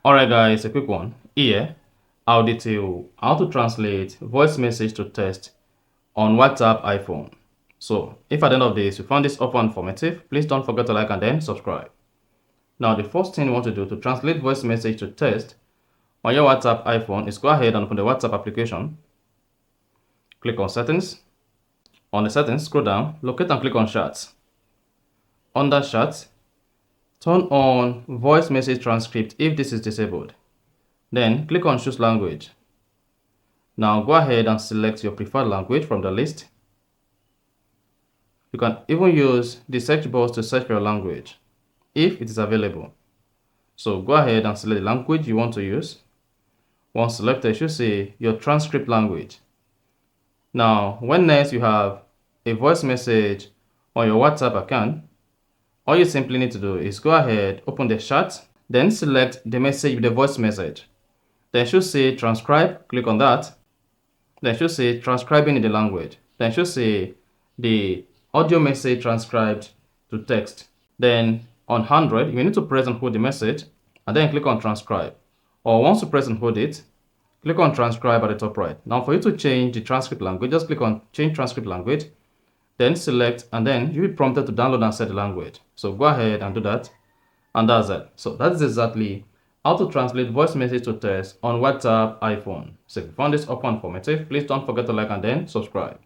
Alright guys, a quick one. Here, I'll detail how to translate voice message to text on WhatsApp iPhone. So, if at the end of this you found this offer informative, please don't forget to like and then subscribe. Now, the first thing you want to do to translate voice message to text on your WhatsApp iPhone is go ahead and open the WhatsApp application. Click on Settings. On the Settings, scroll down, locate and click on Chats. Under Chats, turn on voice message transcript if this is disabled. Then click on Choose Language. Now go ahead and select your preferred language from the list. You can even use the search box to search for your language if it is available. So go ahead and select the language you want to use. Once selected, you should say your transcript language. Now, when next you have a voice message on your WhatsApp account, all you simply need to do is go ahead, open the chat, then select the message with the voice message. Then it should say transcribe, click on that. Then it should say transcribing in the language. Then it should say the audio message transcribed to text. Then on Android, you need to press and hold the message and then click on transcribe. Or once you press and hold it, click on transcribe at the top right. Now for you to change the transcript language, just click on change transcript language, then select, and then you'll be prompted to download and set the language. So go ahead and do that, and that's it. So that's exactly how to translate voice message to text on WhatsApp iPhone. So if you found this offer informative, please don't forget to like and then subscribe.